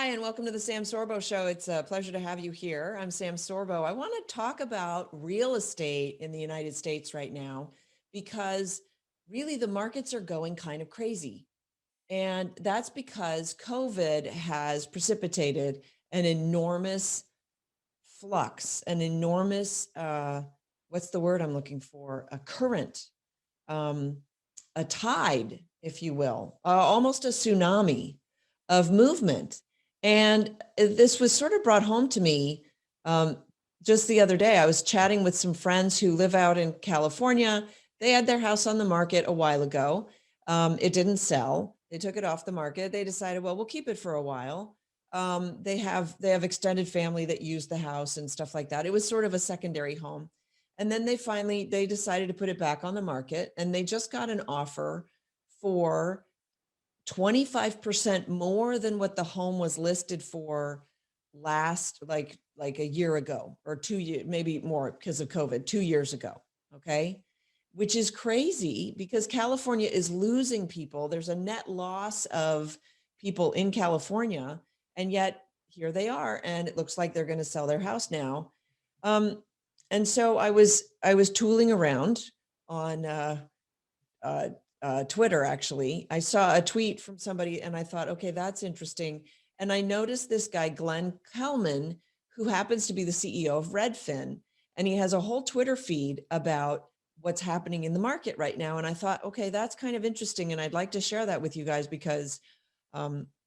Hi, and welcome to the Sam Sorbo Show. It's a pleasure to have you here. I'm Sam Sorbo. I want to talk about real estate in the United States right now because really the markets are going kind of crazy. And that's because COVID has precipitated an enormous flux, an enormous, what's the word I'm looking for? A current, a tide, if you will, almost a tsunami of movement. And this was sort of brought home to me just the other day. I was chatting with some friends who live out in California. They had their house on the market a while ago. It didn't sell. They took it off the market. They decided, well, we'll keep it for a while. They have extended family that use the house and stuff like that. It was sort of a secondary home. And then they decided to put it back on the market, and they just got an offer for 25% more than what the home was listed for last, like a year ago or 2 years, maybe more because of COVID, 2 years ago. Okay. Which is crazy because California is losing people. There's a net loss of people in California. And yet here they are. And it looks like they're going to sell their house now. And so I was tooling around on Twitter, actually. I saw a tweet from somebody and I thought, okay, that's interesting. And I noticed this guy, Glenn Kelman, who happens to be the CEO of Redfin. And he has a whole Twitter feed about what's happening in the market right now. And I thought, okay, that's kind of interesting. And I'd like to share that with you guys because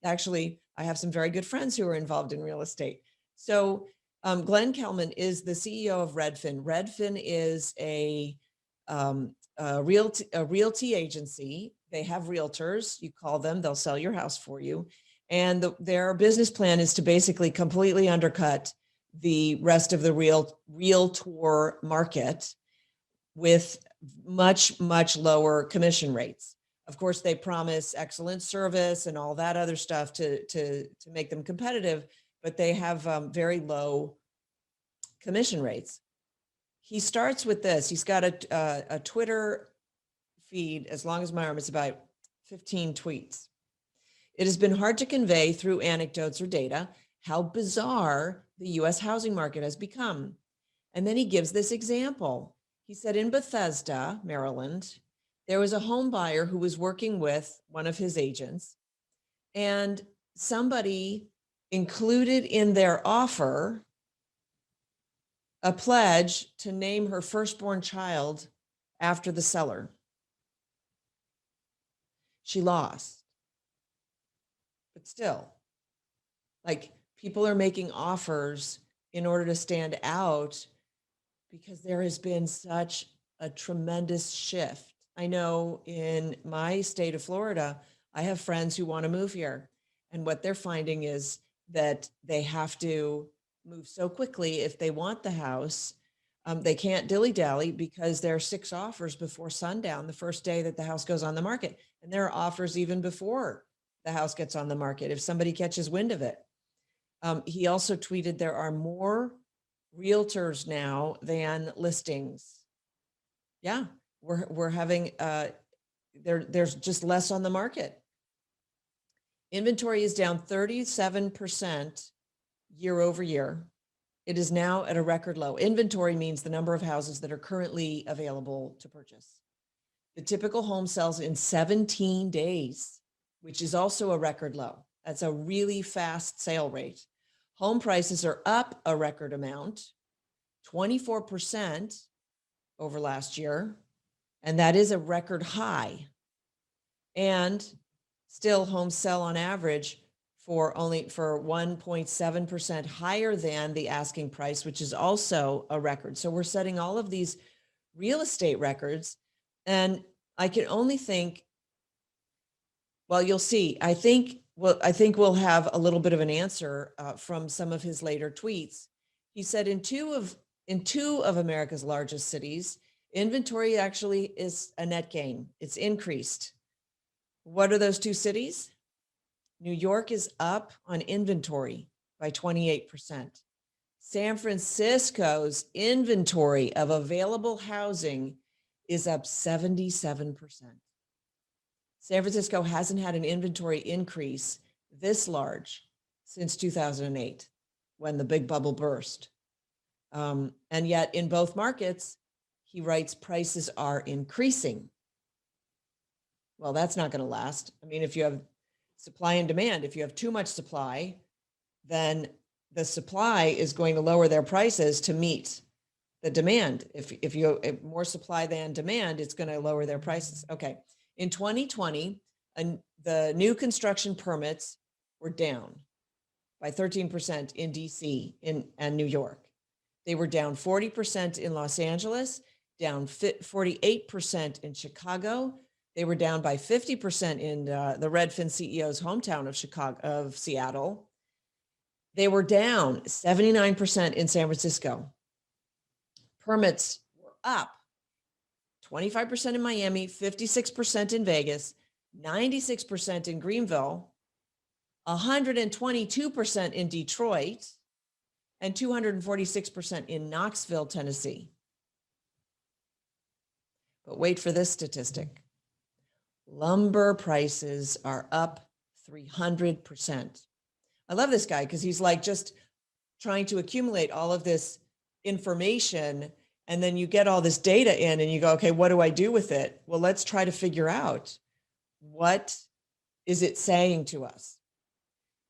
actually I have some very good friends who are involved in real estate. So Glenn Kelman is the CEO of Redfin. Redfin is a realty agency. They have realtors. You call them, they'll sell your house for you. And their business plan is to basically completely undercut the rest of the realtor market with much, much lower commission rates. Of course, they promise excellent service and all that other stuff to make them competitive, but they have very low commission rates. He starts with this. He's got a Twitter feed as long as my arm. It's about 15 tweets. It has been hard to convey through anecdotes or data how bizarre the U.S. housing market has become. And then he gives this example. He said in Bethesda, Maryland, there was a home buyer who was working with one of his agents, and somebody included in their offer a pledge to name her firstborn child after the seller. She lost. But still, like, people are making offers in order to stand out because there has been such a tremendous shift. I know in my state of Florida, I have friends who want to move here. And what they're finding is that they have to move so quickly if they want the house. They can't dilly-dally because there are 6 offers before sundown, the first day that the house goes on the market. And there are offers even before the house gets on the market, if somebody catches wind of it. He also tweeted, there are more realtors now than listings. Yeah, we're having, there's just less on the market. Inventory is down 37% year over year. It is now at a record low. Inventory means the number of houses that are currently available to purchase. The typical home sells in 17 days, which is also a record low. That's a really fast sale rate. Home prices are up a record amount, 24% over last year, and that is a record high. And still, homes sell on average for 1.7% higher than the asking price, which is also a record. So we're setting all of these real estate records, and I can only think, well, you'll see. I think we'll have a little bit of an answer from some of his later tweets. He said in two of America's largest cities, inventory actually is a net gain. It's increased. What are those 2 cities? New York is up on inventory by 28%. San Francisco's inventory of available housing is up 77%. San Francisco hasn't had an inventory increase this large since 2008 when the big bubble burst. And yet in both markets, he writes prices are increasing. Well, that's not going to last. I mean, if you have supply and demand, if you have too much supply, then the supply is going to lower their prices to meet the demand. If you have more supply than demand, it's going to lower their prices. Okay. In 2020, the new construction permits were down by 13% in DC and New York. They were down 40% in Los Angeles, down 48% in Chicago. They were down by 50% in the Redfin CEO's hometown of Seattle. They were down 79% in San Francisco. Permits were up 25% in Miami, 56% in Vegas, 96% in Greenville, 122% in Detroit, and 246% in Knoxville, Tennessee. But wait for this statistic. Lumber prices are up 300%. I love this guy because he's like just trying to accumulate all of this information, and then you get all this data in and you go, okay, what do I do with it? Well, let's try to figure out what is it saying to us.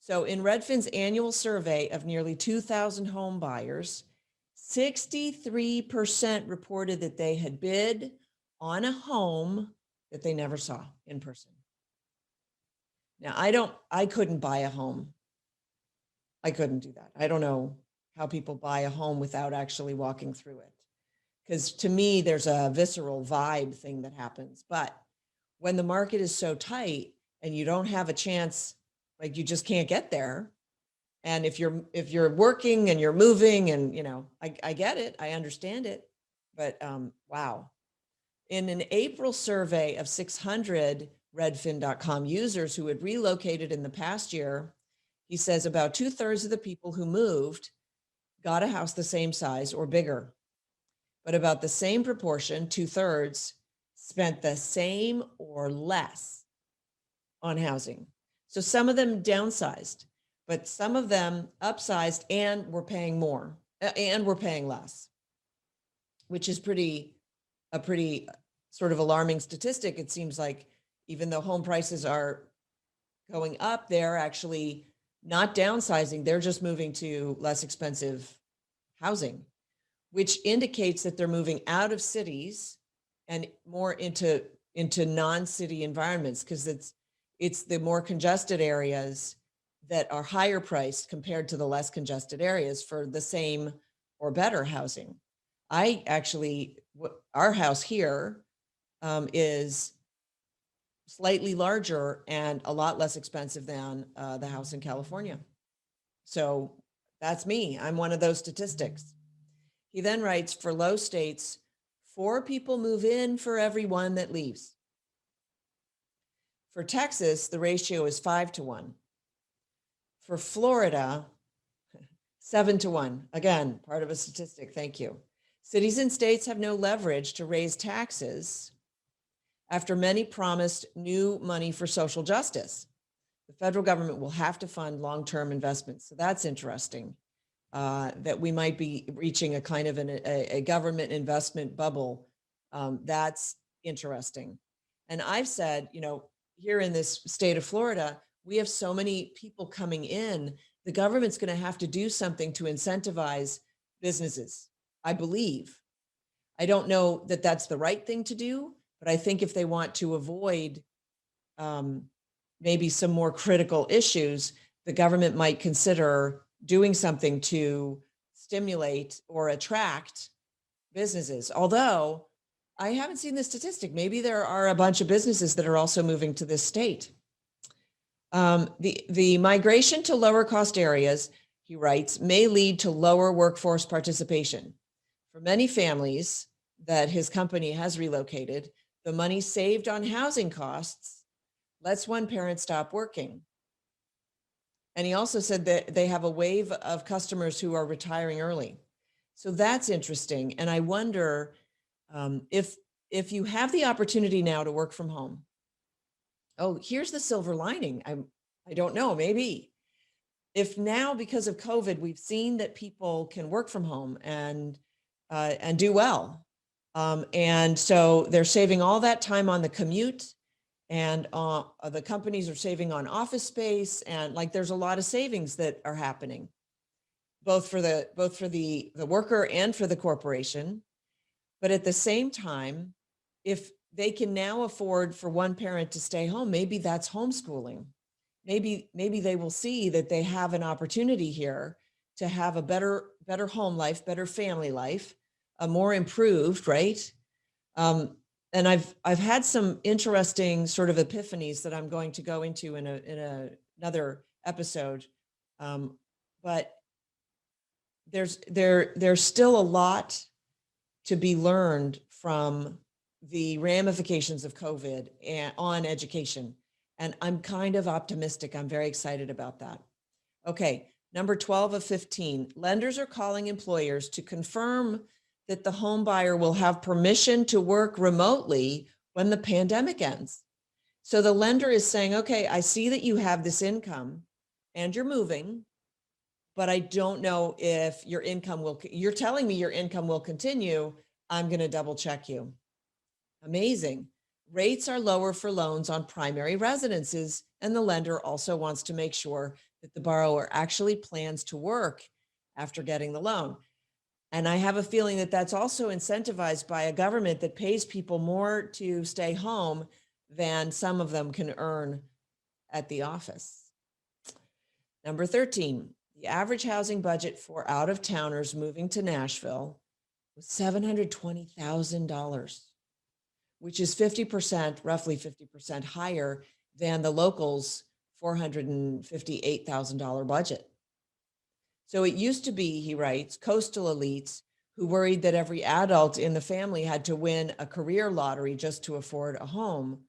So in Redfin's annual survey of nearly 2,000 home buyers, 63% reported that they had bid on a home that they never saw in person. Now, I couldn't buy a home. I couldn't do that. I don't know how people buy a home without actually walking through it. Because to me, there's a visceral vibe thing that happens. But when the market is so tight and you don't have a chance, like you just can't get there. And if you're working and you're moving and, you know, I get it, I understand it. But wow. In an April survey of 600 Redfin.com users who had relocated in the past year, he says about 2/3 of the people who moved got a house the same size or bigger. But about the same proportion, 2/3, spent the same or less on housing. So some of them downsized, but some of them upsized and were paying more and were paying less, which is a pretty sort of alarming statistic. It seems like even though home prices are going up, they're actually not downsizing. They're just moving to less expensive housing, which indicates that they're moving out of cities and more into non-city environments, because it's the more congested areas that are higher priced compared to the less congested areas for the same or better housing. Our house here is slightly larger and a lot less expensive than the house in California. So that's me. I'm one of those statistics. He then writes, for low states, 4 people move in for every 1 that leaves. For Texas, the ratio is 5-1. For Florida, 7-1. Again, part of a statistic. Thank you. Cities and states have no leverage to raise taxes after many promised new money for social justice. The federal government will have to fund long-term investments. So that's interesting, that we might be reaching a kind of a government investment bubble. That's interesting. And I've said, you know, here in this state of Florida, we have so many people coming in, the government's going to have to do something to incentivize businesses, I believe. I don't know that that's the right thing to do, but I think if they want to avoid maybe some more critical issues, the government might consider doing something to stimulate or attract businesses. Although I haven't seen the statistic. Maybe there are a bunch of businesses that are also moving to this state. The migration to lower cost areas, he writes, may lead to lower workforce participation. For many families that his company has relocated, the money saved on housing costs lets one parent stop working. And he also said that they have a wave of customers who are retiring early. So that's interesting. And I wonder if you have the opportunity now to work from home. Oh, here's the silver lining. I don't know, maybe. if now, because of COVID, we've seen that people can work from home and do well. And so they're saving all that time on the commute, and the companies are saving on office space, and like there's a lot of savings that are happening, both for the worker and for the corporation. But at the same time, if they can now afford for one parent to stay home, maybe that's homeschooling. Maybe they will see that they have an opportunity here to have a better home life, better family life, a more improved, right? And I've had some interesting sort of epiphanies that I'm going to go into in another episode. But there's still a lot to be learned from the ramifications of COVID and on education. And I'm kind of optimistic. I'm very excited about that. Okay, number 12 of 15, lenders are calling employers to confirm that the home buyer will have permission to work remotely when the pandemic ends. So the lender is saying, okay, I see that you have this income and you're moving, but I don't know if your income you're telling me your income will continue. I'm going to double check you. Amazing. Rates are lower for loans on primary residences, and the lender also wants to make sure that the borrower actually plans to work after getting the loan. And I have a feeling that that's also incentivized by a government that pays people more to stay home than some of them can earn at the office. Number 13, the average housing budget for out-of-towners moving to Nashville was $720,000. which is 50%, roughly 50% higher than the locals' $458,000 budget. So it used to be, he writes, coastal elites who worried that every adult in the family had to win a career lottery just to afford a home.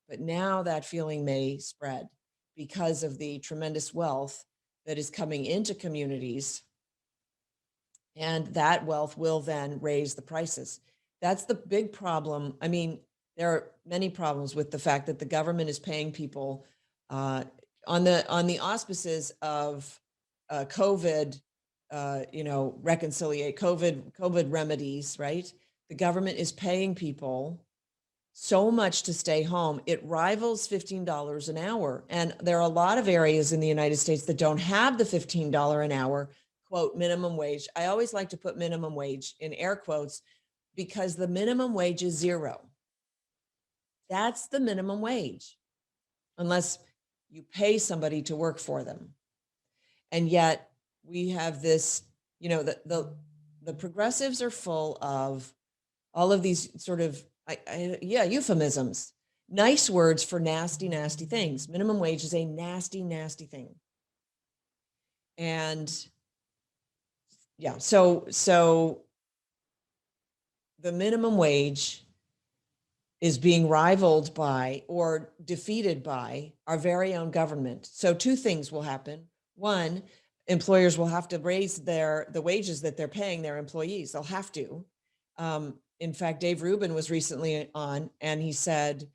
But now that feeling may spread because of the tremendous wealth that is coming into communities. And that wealth will then raise the prices. That's the big problem. I mean, there are many problems with the fact that the government is paying people on the auspices of COVID, COVID remedies, right? The government is paying people so much to stay home. It rivals $15 an hour. And there are a lot of areas in the United States that don't have the $15 an hour, quote, minimum wage. I always like to put minimum wage in air quotes because the minimum wage is $0. That's the minimum wage, unless you pay somebody to work for them. And yet we have this, the progressives are full of all of these sort of, euphemisms, nice words for nasty, nasty things. Minimum wage is a nasty, nasty thing. And yeah, so the minimum wage is being rivaled by or defeated by our very own government. So two things will happen. One, employers will have to raise the wages that they're paying their employees. They'll have to. In fact, Dave Rubin was recently on, and he said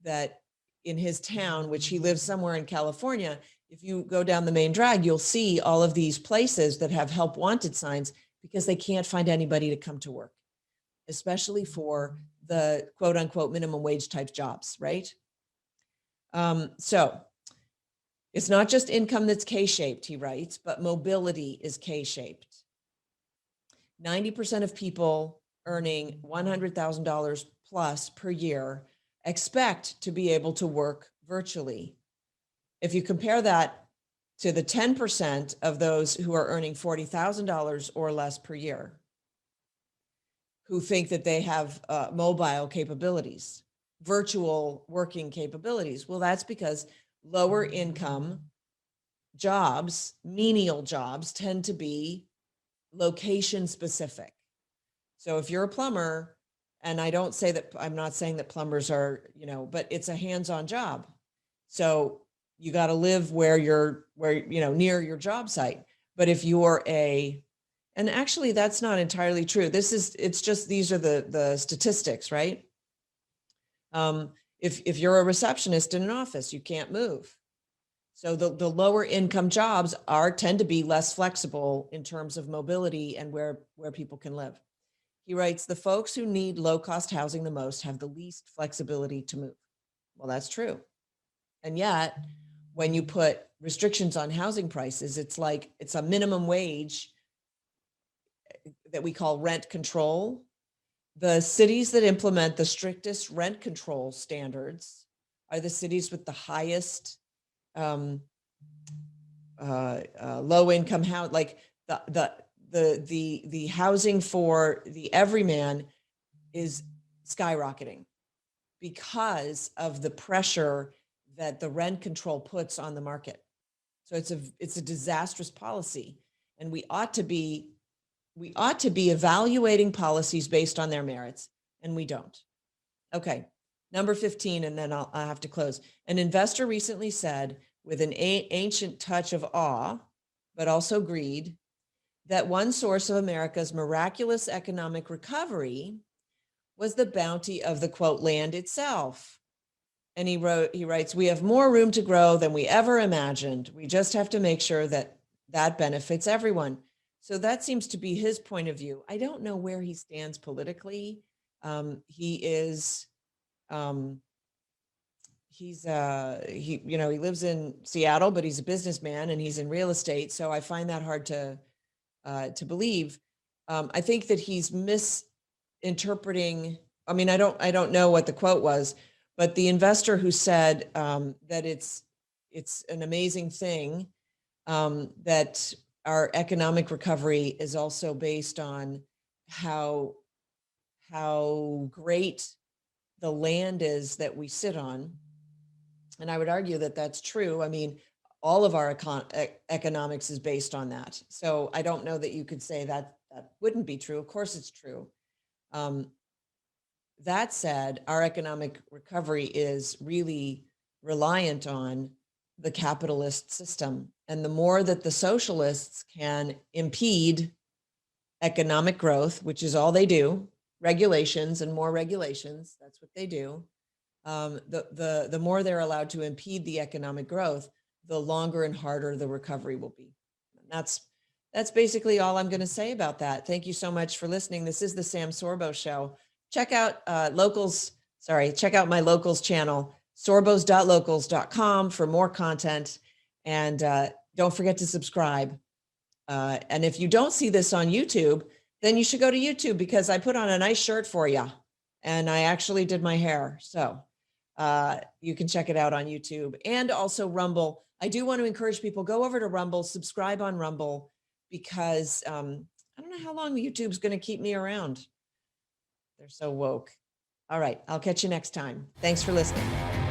that in his town, which he lives somewhere in California, if you go down the main drag, you'll see all of these places that have help wanted signs because they can't find anybody to come to work, especially for the quote unquote minimum wage type jobs, right? So it's not just income that's K-shaped, he writes, but mobility is K-shaped. 90% of people earning $100,000 plus per year expect to be able to work virtually. If you compare that to the 10% of those who are earning $40,000 or less per year, who think that they have mobile capabilities, virtual working capabilities. Well, that's because lower income jobs, menial jobs, tend to be location specific. So if you're a plumber, and I don't say that, I'm not saying that plumbers are, but it's a hands-on job. So you got to live where near your job site. But if you're and actually that's not entirely true. It's just, these are the statistics, right? If you're a receptionist in an office, you can't move. So the lower income jobs tend to be less flexible in terms of mobility and where people can live. He writes, the folks who need low cost housing the most have the least flexibility to move. Well, that's true. And yet, when you put restrictions on housing prices, it's like it's a minimum wage that we call rent control. The cities that implement the strictest rent control standards are the cities with the highest low income house, like the housing for the everyman is skyrocketing because of the pressure that the rent control puts on the market. So it's a disastrous policy, and we ought to be evaluating policies based on their merits, and we don't. Okay, number 15, and then I'll have to close. An investor recently said, with an ancient touch of awe, but also greed, that one source of America's miraculous economic recovery was the bounty of the, quote, land itself. And he writes, we have more room to grow than we ever imagined. We just have to make sure that benefits everyone. So that seems to be his point of view. I don't know where he stands politically. He lives in Seattle, but he's a businessman and he's in real estate. So I find that hard to believe. I think that he's misinterpreting. I mean, I don't know what the quote was, but the investor who said that it's an amazing thing that our economic recovery is also based on how great the land is that we sit on. And I would argue that that's true. I mean, all of our economics is based on that. So I don't know that you could say that wouldn't be true. Of course it's true. That said, our economic recovery is really reliant on the capitalist system. And the more that the socialists can impede economic growth, which is all they do, regulations and more regulations, that's what they do. The more they're allowed to impede the economic growth, the longer and harder the recovery will be. And that's basically all I'm going to say about that. Thank you so much for listening. This is the Sam Sorbo Show. Check out check out my locals channel, sorbos.locals.com, for more content. And don't forget to subscribe. And if you don't see this on YouTube, then you should go to YouTube, because I put on a nice shirt for you. And I actually did my hair. So you can check it out on YouTube, and also Rumble. I do want to encourage people, go over to Rumble, subscribe on Rumble, because I don't know how long YouTube's going to keep me around. They're so woke. All right. I'll catch you next time. Thanks for listening.